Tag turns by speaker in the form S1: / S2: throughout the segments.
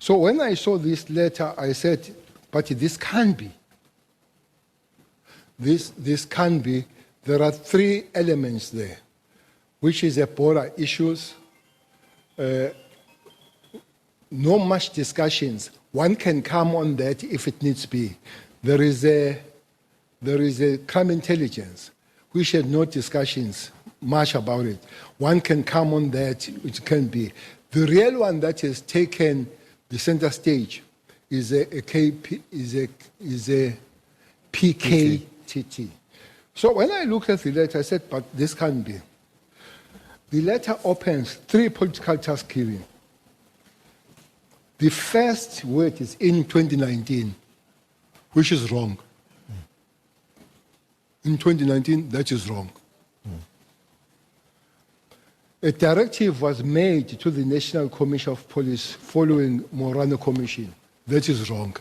S1: So when I saw this letter, I said, but this can't be. This can't be. There are three elements there, which is a border issues, no much discussions. One can come on that if it needs be. There is a crime intelligence, which had no discussions much about it. One can come on that, which can be. The real one that has taken the center stage is a PKTT. So when I looked at the letter, I said, but this can't be. The letter opens 3 political task killing. The first word is in 2019, which is wrong. In 2019, that is wrong. A directive was made to the National Commission of Police following Morano Commission. That is wrong.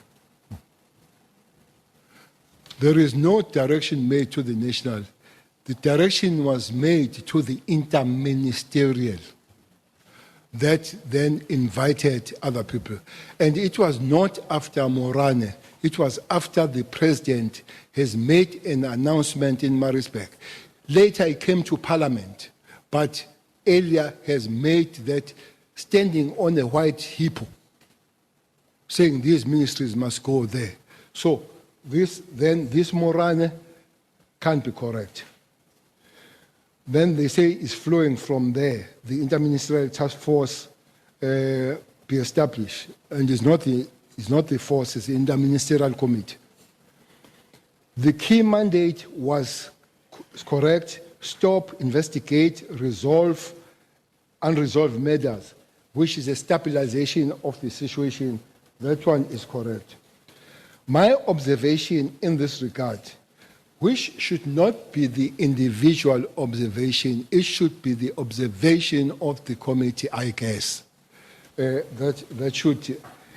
S1: There is no direction made to the national. The direction was made to the interministerial that then invited other people. And it was not after Morane. It was after the president has made an announcement in Maritzburg. Later it came to Parliament, but earlier has made that standing on a white hippo, saying these ministries must go there. So this Morane can't be correct. Then they say it's flowing from there. The interministerial task force be established, and it's not the force, it's the interministerial committee. The key mandate was correct: stop, investigate, resolve unresolved matters, which is a stabilization of the situation. That one is correct. My observation in this regard, which should not be the individual observation, it should be the observation of the committee, I guess.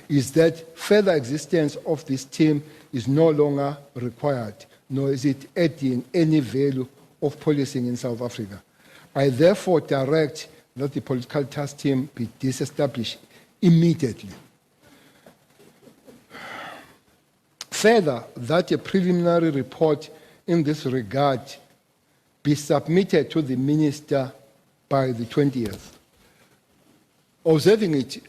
S1: Is that further existence of this team is no longer required, nor is it adding any value of policing in South Africa. I therefore direct that the political task team be disestablished immediately. Further, that a preliminary report in this regard be submitted to the minister by the 20th. Observing it,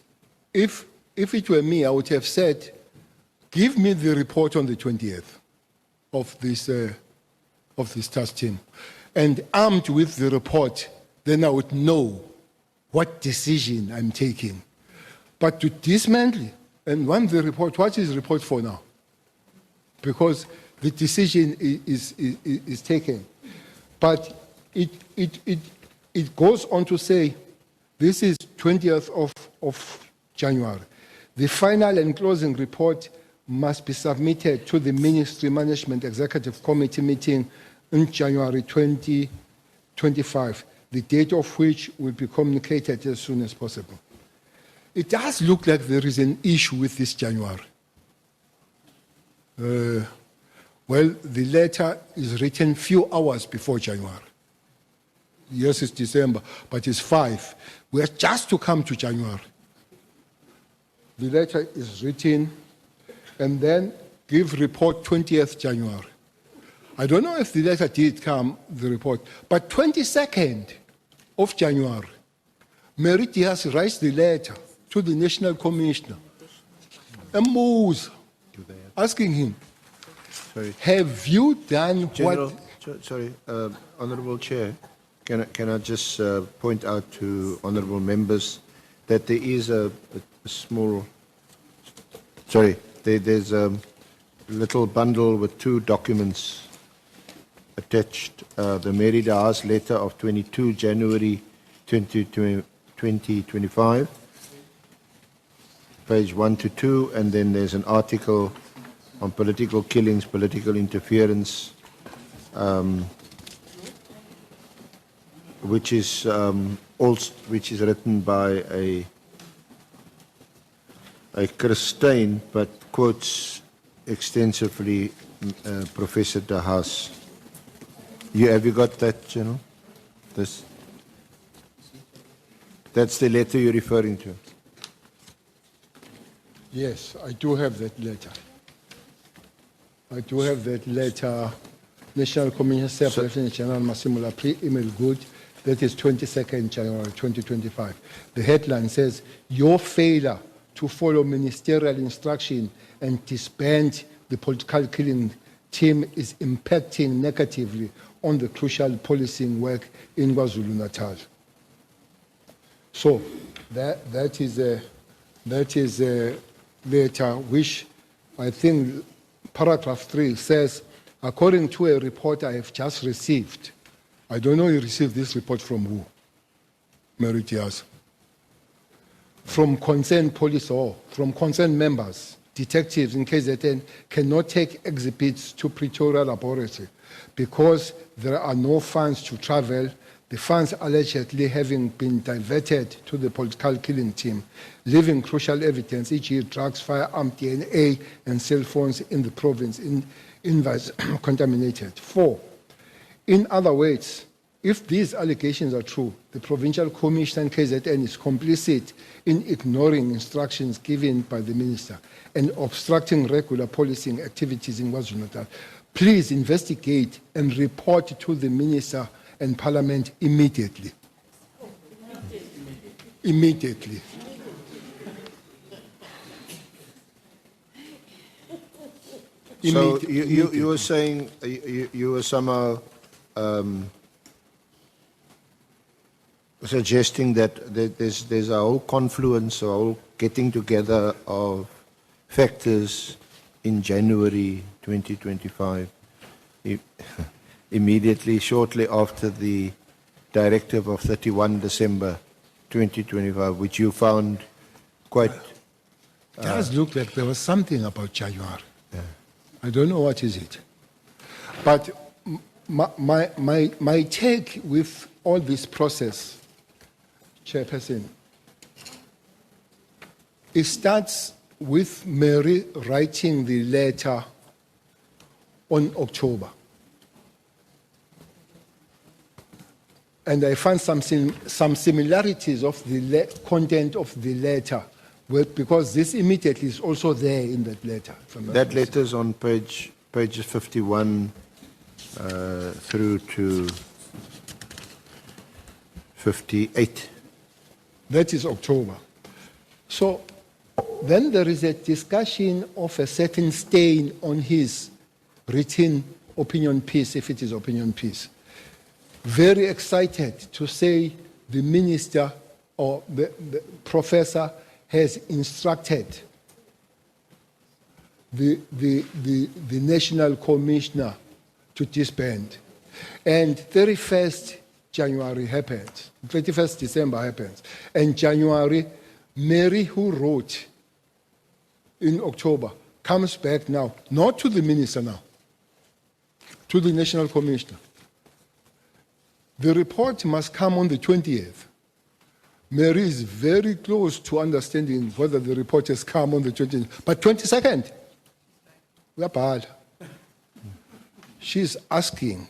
S1: if it were me, I would have said, give me the report on the 20th of this task team. And armed with the report, then I would know what decision I'm taking. But to dismantle and want the report, what is the report for now? Because the decision is taken. But it goes on to say, this is 20th of January. The final and closing report must be submitted to the Ministry Management Executive Committee meeting in January 2025, the date of which will be communicated as soon as possible. It does look like there is an issue with this January. Well, the letter is written few hours before January. Yes, it's December, but it's 5. We are just to come to January. The letter is written, and then give report 20th January. I don't know if the letter did come, the report, but 22nd of January, Mary Diaz writes the letter to the National Commissioner, and moves, asking him, sorry. Have you done
S2: General,
S1: what...
S2: Sorry, Honourable Chair, can I just point out to honourable members that there is a small... Sorry, there's a little bundle with 2 documents attached. The Mary Diaz letter of 22 January 2025, page 1 to 2, and then there's an article on political killings, political interference, which is written by a Christine, but quotes extensively Professor De Haas. Have you got that, General? That's the letter you're referring to.
S1: Yes, I do have that letter. I do have that letter. National Commission Secretary General Massimo pre-email good. That is 22nd January 2025. The headline says, your failure to follow ministerial instruction and disband the political killing team is impacting negatively on the crucial policing work in KwaZulu-Natal. So that is a letter which I think paragraph 3 says, according to a report I have just received, I don't know you received this report from who, Mary Diaz, from concerned police or from concerned members, detectives in KZN cannot take exhibits to Pretoria Laboratory because there are no funds to travel, the funds allegedly having been diverted to the political killing team, leaving crucial evidence, e.g. drugs, firearm, DNA, and cell phones in the province contaminated. 4, in other words, if these allegations are true, the Provincial Commission KZN is complicit in ignoring instructions given by the Minister and obstructing regular policing activities in KwaZulu-Natal. Please investigate and report to the Minister and Parliament immediately. Immediately.
S2: So you were saying, you were somehow suggesting that there's a whole confluence, a whole getting together of factors in January 2025, immediately, shortly after the Directive of 31 December 2025, which you found quite...
S1: It does look like there was something about January.
S2: Yeah.
S1: I don't know what is it. But my take with all this process, Chairperson, it starts with Mary writing the letter on October. And I found some similarities of the content of the letter, because this immediately is also there in that letter.
S2: That letter is on pages 51 through to 58.
S1: That is October. So then there is a discussion of a certain stain on his written opinion piece, if it is opinion piece. Very excited to say the minister or the professor has instructed the national commissioner to disband. And 31st January happens, 31st December happens. And January, Mary, who wrote in October, comes back now, not to the minister now, to the national commissioner. The report must come on the 20th. Mary is very close to understanding whether the report has come on the 20th. But 22nd, we are bad. She's asking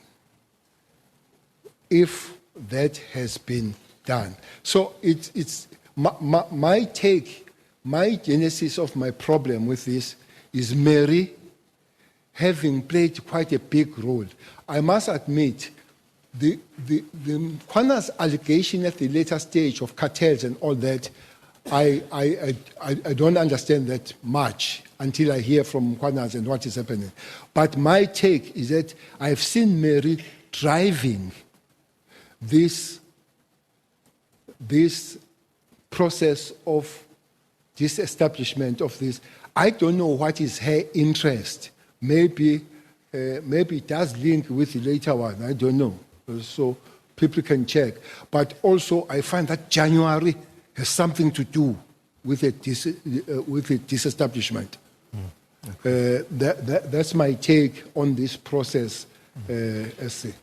S1: if that has been done. So it's my take, my genesis of my problem with this is Mary having played quite a big role. I must admit, the Kwana's allegation at the later stage of cartels and all that, I don't understand that much until I hear from Kwana's and what is happening. But my take is that I've seen Mary driving this process of disestablishment of this. I don't know what is her interest. Maybe it does link with the later one. I don't know. So people can check. But also, I find that January has something to do with the disestablishment. That's my take on this process, SC.